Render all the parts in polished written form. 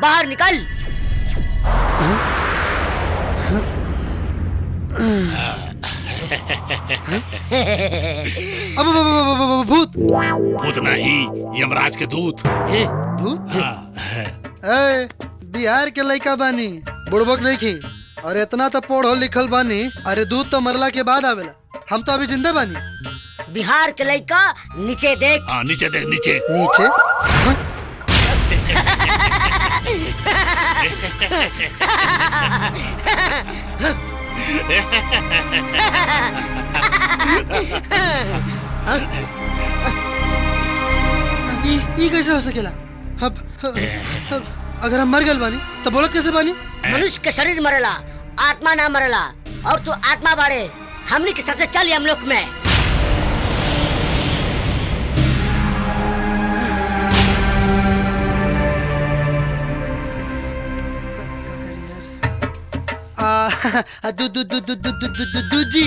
बाहर निकल। अब भूत भूत नहीं, यमराज के दूत। दूत? ए, बिहार के लड़का बानी, बुड़बक नहीं खी। और इतना तो पढ़ो लिखल बानी। अरे दूध तो मरला के बाद आवेला, हम तो अभी जिंदा बानी। बिहार के लड़का नीचे देख। हाँ नीचे देख, नीचे नीचे। ये कैसे हो सकेला? अब अगर हम मर गए बानी तो बोलत कैसे बानी? मनुष्य के शरीर मरेला, आत्मा ना मरेला। और तू आत्मा बाड़े, हमनी के साथ चल हम लोग में। दूध जी,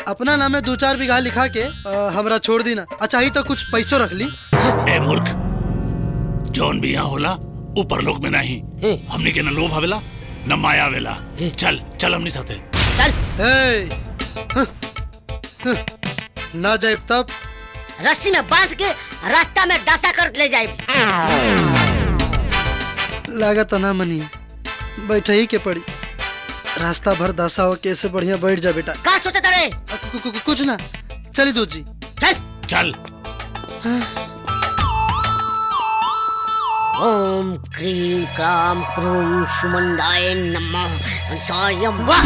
अपना नाम है 2-4 बीघा लिखा के हमरा छोड़ दी ना। अच्छा ही तो कुछ पैसों रख ली। ए मूर्ख, जौन भी यहाँ होला ऊपर लोक में नहीं। हमने के न लोभ आवेला न माया आवेला। चल चल हमनी साथे चल। ना जाए तब रस्सी में बांध के रास्ता में डासा कर ले जाए। लागत ना मनी, बैठे ही के पड़ी। रास्ता भर दासा हो, कैसे बढ़िया बैठ जा बेटा। का सोचता रे? कुछ ना, चली दूध जी। चल चल। ओम क्रीम क्राम क्रूम सुमंडाय नमः अंसायम वाह।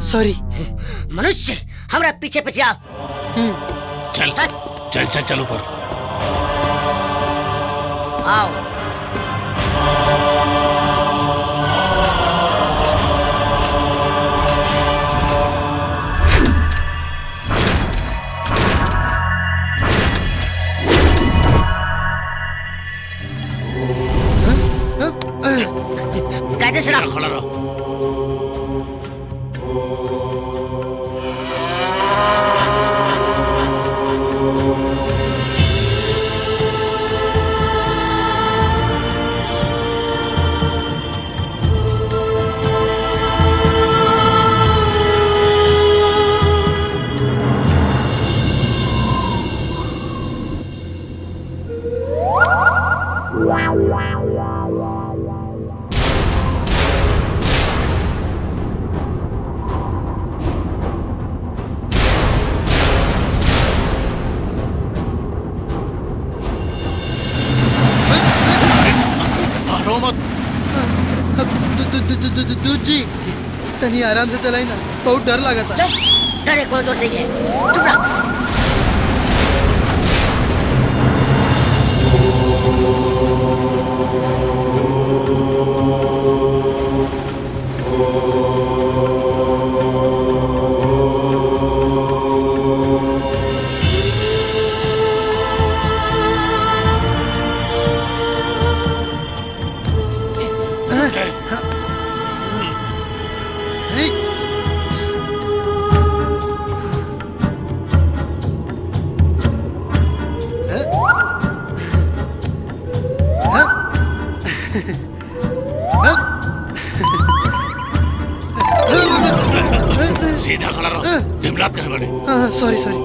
सॉरी। मनुष्य हमरा पीछे पीछे आ। चल चल चल चल ऊपर आओ। कायदे से रख। खड़ा रहो। दूध जी, तनी आराम से चलाई ना, बहुत डर लगा था। डरे कोई तो नहीं है, चुप रहो। सीधा खड़ा रहो, दिमलात कहे बड़े। Sorry sorry.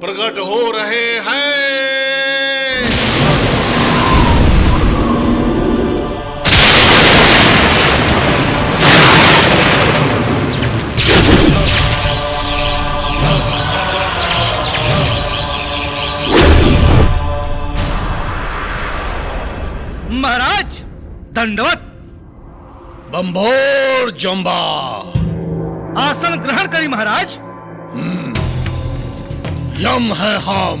प्रकट हो रहे हैं। महाराज दंडवत। बंभोर जंबा। आसन ग्रहण करी महाराज। यम है हम।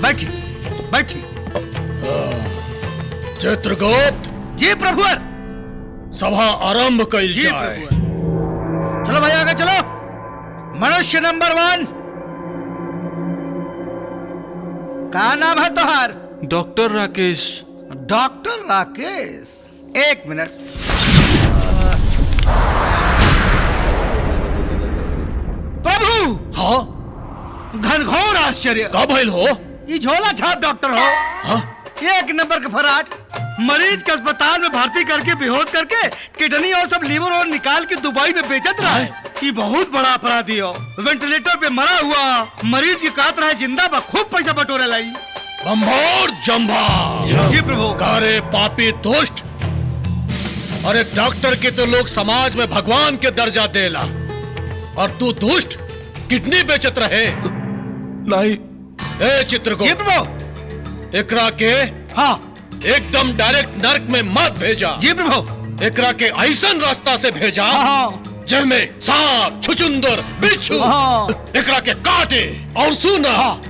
बैठी बैठी। चित्रगुप्त जी प्रभुवर। सभा आरंभ कइल जी जाए। प्रभुवर। चलो भाई आगे चलो। मनुष्य नंबर 1। का नाम है तोहार? डॉक्टर राकेश। डॉक्टर राकेश। एक मिनट। प्रभु। हाँ घनघोर आश्चर्य। का भइल हो? ये झोला छाप डॉक्टर हो। हाँ? एक नंबर का फराट। मरीज के अस्पताल में भर्ती करके बेहोश करके किडनी और सब लीवर और निकाल के दुबई में बेचत रहा है। ये बहुत बड़ा अपराधी हो। वेंटिलेटर पे मरा हुआ मरीज की काट रहा है जिंदा बा। खूब पैसा बटोरे लाई। बंभोर जंबा। जी प्रभु। कारे पापी दुष्ट। अरे डॉक्टर के तो लोग समाज में भगवान के दर्जा देला और तू दुष्ट किडनी बेचत रहे। नहीं। ए चित्रगुप्त। जी प्रभु। एकरा के हाँ एकदम डायरेक्ट नर्क में मत भेजा। जी प्रभु। एकरा के ऐसन रास्ता से भेजा हाँ। जिसमें सांप, छुचुंदर, बिच्छू हाँ। एकरा के काटे और सुना। हाँ।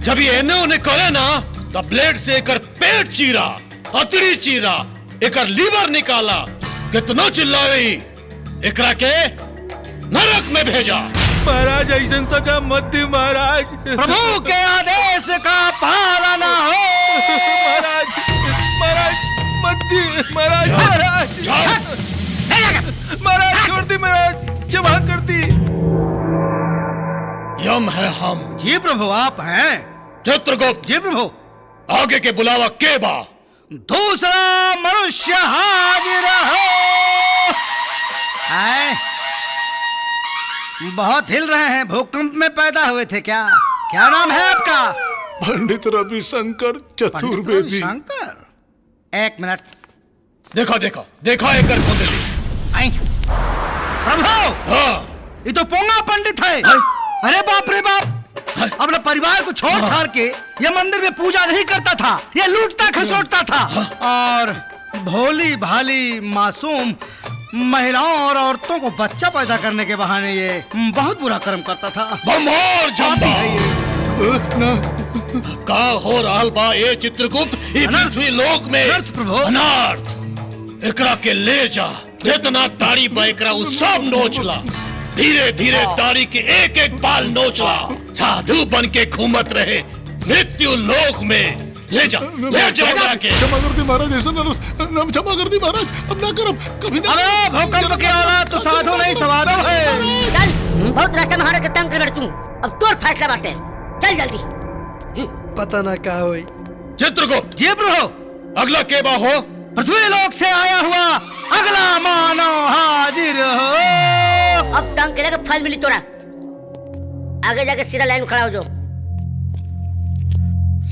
जब ये एने ओने करे ना तो ब्लेड से एकर पेट चीरा, अतड़ी चीरा, एकर लीवर निकाला। कितना चिल्लावे। एकरा के नरक में भेजा। महाराज ऐसा सजा मत दी महाराज। प्रभु के आदेश का पालन हो। महाराज महाराज मत दी महाराज। महाराज महाराज छोड़ दी महाराज। क्षमा कर दी। यम है हम। जी प्रभु आप हैं। चित्रगुप्त जी प्रभु। आगे के बुलावा के बा। दूसरा मनुष्य हाजिर हो। आए बहुत हिल रहे हैं। भूकंप में पैदा हुए थे क्या? क्या नाम है आपका? पंडित रविशंकर चतुर्वेदी। शंकर। एक मिनट। देखा देखा देखा एकर कुंडली। आई। प्रभु हाँ। ये तो पोंगा पंडित है। अरे बाप रे बाप। अपने परिवार को छोड़ छाड़ के ये मंदिर में पूजा नहीं करता था। ये लूटता खसोटता था और भोली भाली मासूम महिलाओं और औरतों को बच्चा पैदा करने के बहाने ये बहुत बुरा कर्म करता था। बंभोर जंबा। का हो रहल बा ए चित्रगुप्त? ई पृथ्वी लोक में अनर्थ प्रभु। अनर्थ। एकरा के ले जा। जितना ताड़ी बा एकरा उ सब नोचला। धीरे धीरे ताड़ी के एक एक बाल नोचला। साधु बन के घूमत रहे मृत्यु लोक में। ले जा एकरा के। क्षमा कर दी महाराज। ऐसा नाम क्षमा कर दी महाराज। अब ना करब कभी ना। अरे भूकंप के औलाद तो साधु नहीं सवादो है। चल बहुत रास्ता में हारे के तंग कर बैठ तू। अब तोर फैसला बाटे। चल जल्दी। पता ना का होई। चित्रगुप्त जी प्रभु। अगला के बा हो? पृथ्वी लोक से आया हुआ अगला मानव हाजिर हो। अब तंग के लगे फल मिली तोरा। आगे जाके सीधा लाइन में खड़ा हो जाओ।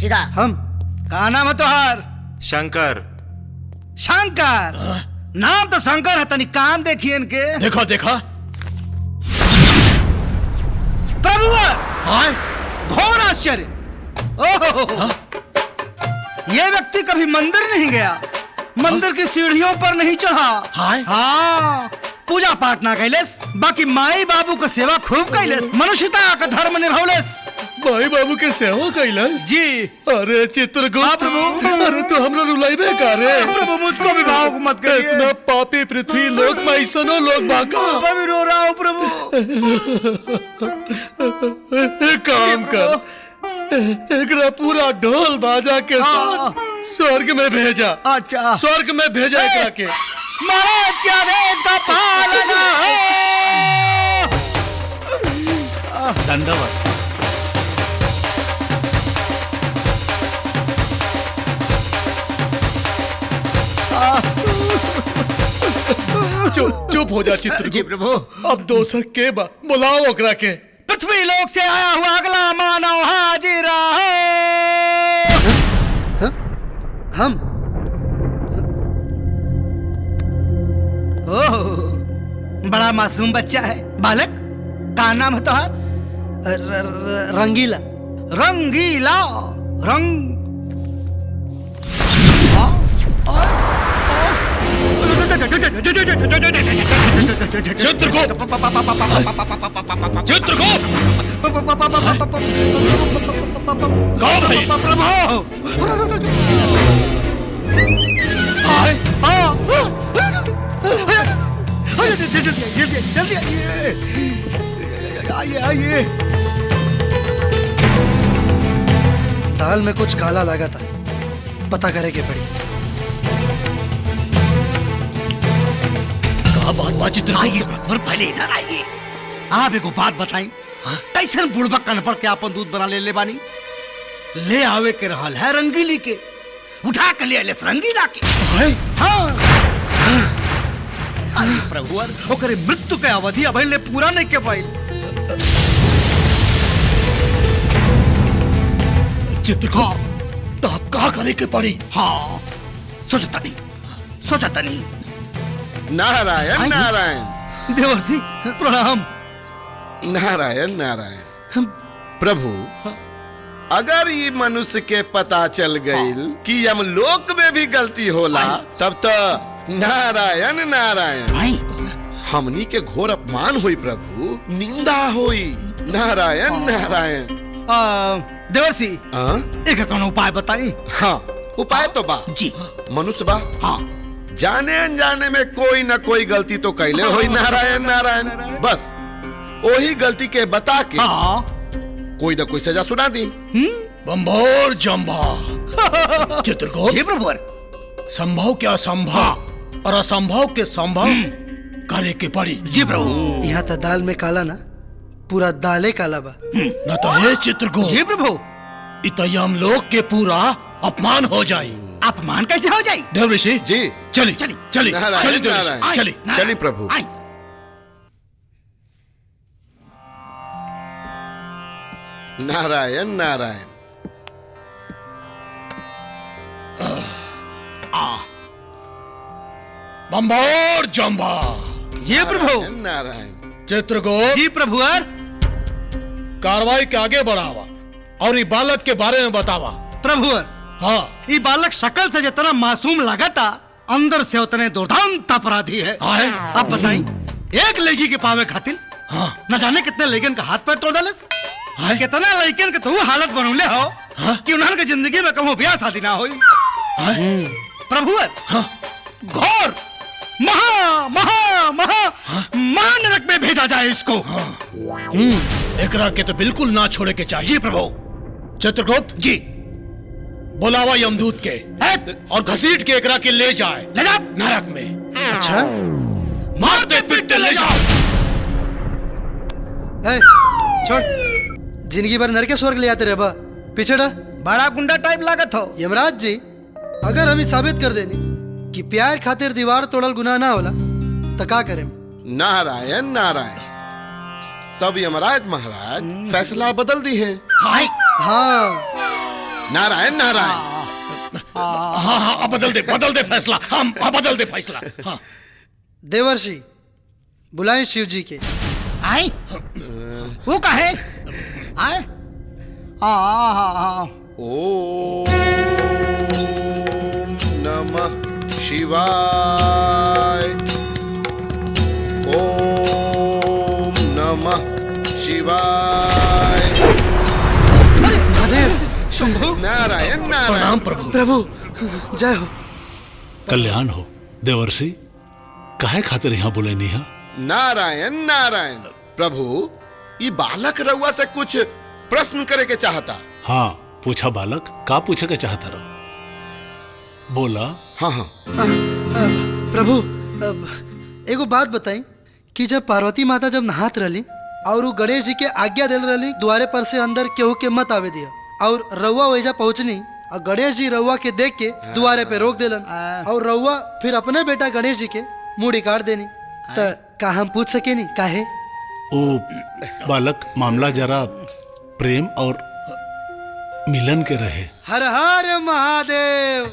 सीधा। हम का नाम है तोहार? शंकर। शंकर। नाम तो शंकर है। तनी काम देखिए इनके। देखा देखा। प्रभु हाँ? घोर आश्चर्य। ओहो ये व्यक्ति कभी मंदिर नहीं गया। मंदिर की सीढ़ियों पर नहीं चढ़ा। हाँ? हाँ पूजा पाठ ना कैलेस। बाकी माई बाबू का सेवा खूब कैलेस। मनुष्यता का धर्म निभावलेस। भाई बाबू के सेवा कैलाश। जी। अरे चित्रगुप्त प्रभु। अरे तू हमरा रुलाइबे का रे? प्रभु मुझको भी भावुक मत करिए। इतना पापी पृथ्वी लोक में ऐसनो लोग बाका। मैं भी रो रहा हूँ प्रभु। एक काम कर। एकरा पूरा ढोल बाजा के साथ स्वर्ग में भेजा। अच्छा स्वर्ग में भेजा एकरा के। महाराज के आदेश का पालन हो। दंडवत। चुप चुप हो जा चित्रगुप्त। जी प्रभु। अब दोसर के बा बुलाओ ओकरा के। पृथ्वी लोक से आया हुआ अगला मानव हाजिर हो। हम ओह, बड़ा मासूम बच्चा है। बालक, का नाम है तुम्हारा? रंगीला। रंगीला। रंग चित्रगुप्त, चित्रगुप्त, कहाँ भाई? प्रभु, जल्दी आइए, आइए। दाल में कुछ काला लगा था, पता करे के पड़ी। कहाँ बात चित्रगुप्त? आइए प्रभु, पहले इधर आइए। आप एगो बात बताई, कैसन बुड़बक कन पर के आपन दूध बना ले बानी? ले आवे के रहल है रंगीली के, उठा के ले आले रंगीला के। हाँ। अरे प्रभु, ओकरे मृत्यु के अवधि अभी ले पूरा नहीं के पाई। चित्रगुप्त, तो आप कहाँ करे के पड़ी? हाँ, सोचता नहीं। नारायण नारायण। देवर्षि प्रणाम। नारायण नारायण। प्रभु, अगर ये मनुष्य के पता चल गई कि यमलोक में भी गलती होला, तब तो नारायण नारायण। हमनी के घोर अपमान हुई प्रभु, निंदा हुई। नारायण नारायण। देवर्षि, एक कौन उपाय बताई? हाँ, उपाय तो बा जी। मनुष्य बा, हाँ, जाने अनजाने में कोई न कोई गलती तो कैले हुई। नारायण नारायण। बस वही गलती के बता के कोई न कोई सजा सुना दी। बंभोर जम्भा। चित्रगुप्त, जी प्रभु। संभव के असंभव और असंभव के संभव करे के पड़ी। जी प्रभु। यहाँ तो दाल में काला ना, पूरा दाले काला बा। न तो हे चित्रगुप्त, जी प्रभु। इतयम लोक के पूरा अपमान हो जाए। अपमान कैसे हो जाए? देवऋषि जी चली चली। चली नारायण चली देवऋषि, नारायण। चली। चली प्रभु। आई। नारायण नारायण। बंभोर जम्भा। जी प्रभु। नारायण नारायण। चित्रगुप्त, जी प्रभु। कार्रवाई के आगे बढ़ावा और ये बालक के बारे में बतावा। प्रभु, हाँ, ये बालक शक्ल से जितना मासूम लगता, अंदर से उतने दुर्दांत अपराधी है। है? आप बताइए, एक लड़की के पावे खातिर हाँ, न जाने कितने लड़कियन का हाथ पैर तोड़ डालस। कितना लड़कियन के तो हालत बनौले हो कि उन्हन के जिंदगी में कहूँ ब्याह शादी ना होई। प्रभु, घोर महा महा महा महानरक में भेजा जाए इसको। एकरा के तो बिल्कुल ना छोड़े के चाहिए। जी प्रभु। चित्रगुप्त जी। बुलावा यमदूत के और घसीट के एकरा के ले जाए, ले जा नरक में। अच्छा, मारते पीटते ले जाओ। छोड़, जिंदगी भर नरक के स्वर्ग ले आते रहे बा। पीछे डा। बड़ा गुंडा टाइप लागत हो। यमराज जी, अगर हम साबित कर देनी कि प्यार खातिर दीवार तोड़ल गुनाह ना होला, तो का करें? नारायण नारायण। तब यमराज महाराज फैसला बदल दी है। हाँ, नारायण नारायण। हाँ हाँ, अब बदल दे फैसला। हम बदल दे फैसला। हाँ। देवर्षि, बुलाएं शिव जी के। आई वो कहे आए। ओम नमः शिवाय। ओम नमः शिवाय। महादेव, शंभु। नारायण नारायण। प्रणाम प्रभु। प्रभु जय हो। कल्याण हो। देवर्षि, काहे खातिर यहाँ बुलेनी है? नारायण नारायण। प्रभु, ये बालक रउआ से कुछ प्रश्न करे के चाहता। हाँ, पूछा बालक, का पूछे के चाहता रहो? बोला। हाँ हाँ। प्रभु, एगो बात बताई कि जब पार्वती माता जब नहात रही और वो गणेश जी के आज्ञा दिल रही द्वारे पर से अंदर केहू के मत आवे दिया, और रउआ वैजा पहुंचनी और गणेश जी रउआ के देख के द्वारे पे रोक दिलन, और रउआ फिर अपने बेटा गणेश जी के मुड़ी काट देनी, तो का हम पूछ सके नहीं काहे? ओ बालक मामला जरा प्रेम और मिलन के रहे। हर हर महादेव।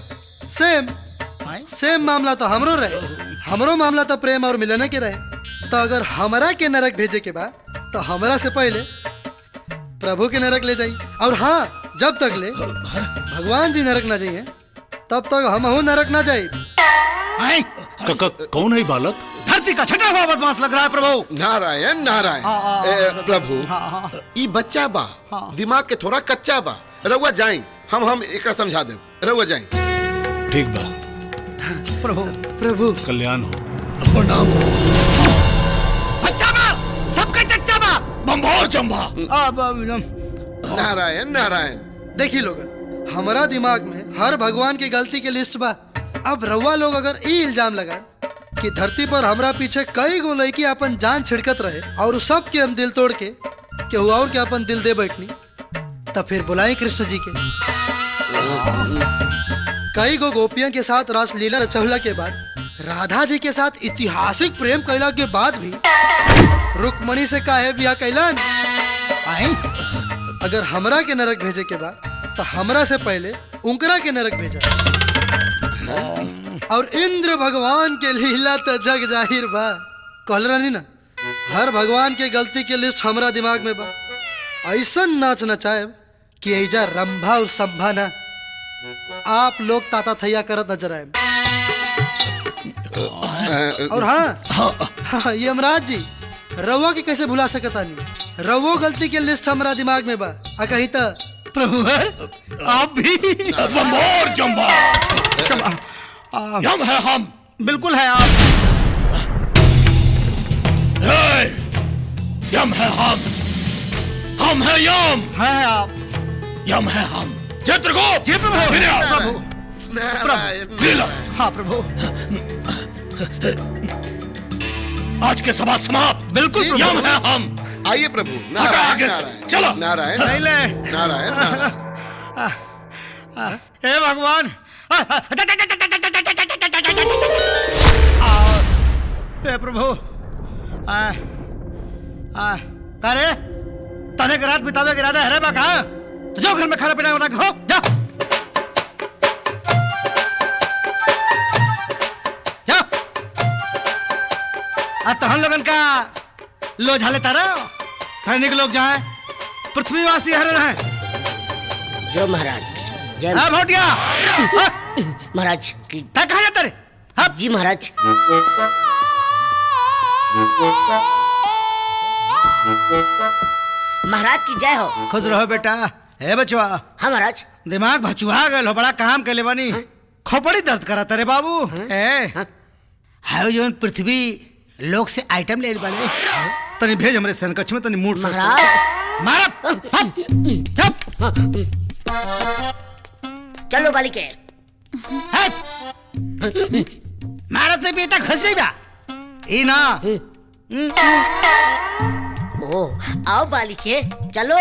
सेम मामला तो हमरो रहे। हमरो मामला तो प्रेम और मिलन के रहे। तो अगर हमरा के नरक भेजे के बाद तो हमरा से पहले प्रभु के नरक ले जाई। और हाँ, जब तक ले भगवान जी नरक ना जाइए तब तक हमहू नरक ना जाए। कौन है बालक? धरती का छठा हुआ बदमाश लग रहा है प्रभु। नारायण नारायण। प्रभु ई बच्चा बा, दिमाग के थोड़ा कच्चा बा। रउआ जाई, हम एकरा समझा देब। रउआ जाई। ठीक बा प्रभु। प्रभु कल्याण हो। प्रणाम हो। अच्छा बा, सबका चच्चा बा। बम्भोर जम्भा। नारायण नारायण। देखी लोगन, हमारा दिमाग में हर भगवान की गलती के लिस्ट बा। अब रउआ लोग अगर ई इल्जाम लगा कि धरती पर हमरा पीछे कई गो लड़की अपन जान छिड़कत रहे और सब के हम दिल तोड़ के केहू और के अपन दिल दे बैठनी, तब फिर बुलाई कृष्ण जी के। कई गो गोपियों के साथ रास लीला रचौला के बाद राधा जी के साथ ऐतिहासिक प्रेम कैला के बाद भी रुक्मणी से काहे बिया कैलन? अगर हमरा के नरक भेजे के बाद तो हमरा से पहले उनकरा के नरक भेजा। और इंद्र भगवान के लीला तो जग जाहिर बा। कहल रहनी ना, हर भगवान के गलती के लिस्ट हमरा दिमाग में बा। ऐसा नाच नचाए कि ऐजा रंभा और संभा ना, आप लोग ताता थैया करत नजर आए। और हाँ, यमराज जी रउआ के कैसे भुला सकता नहीं? रउओ गलती के लिस्ट हमरा दिमाग में बा। कहीं तो प्रभु है आप भी। बम्भोर जम्भा। यम है हम। बिल्कुल है आप। यम है हम है यम। है आप। यम है हम। चित्रगुप्त। प्रभु। नारायण। हाँ प्रभु। आज के सभा समाप्त। बिल्कुल प्रभु। यम है हम। आइए प्रभु। आगे से। नारायण चलो। नारायण नहीं ले। नारायण नारायण। हे भगवान। हे प्रभु। अरे तने के रात बितावे के इरादा है रे बा कहाँ? तो जो घर में खाना पीना बना के हो जा। जा। आज तो हम लोगन का लो झाले तारा। सैनिक लोग जाए, पृथ्वीवासी हरे रहे। जो महाराज जय हाँ भोटिया। महाराज की कहाँ जाता रे? हाँ जी महाराज। महाराज की जय हो। खुश रहो बेटा। हे बचवा। हाँ महाराज। दिमाग भचुआ गए हो, बड़ा काम के ले बनी। खोपड़ी दर्द करा तेरे बाबू। हायो जो पृथ्वी लोक से आइटम ले बने तनी भेज हमरे सनकछ में तनी मूड महाराज। मारा। चलो बालिके। मारा ते बेटा खसे बा ई ना। ओ आओ बालिके चलो।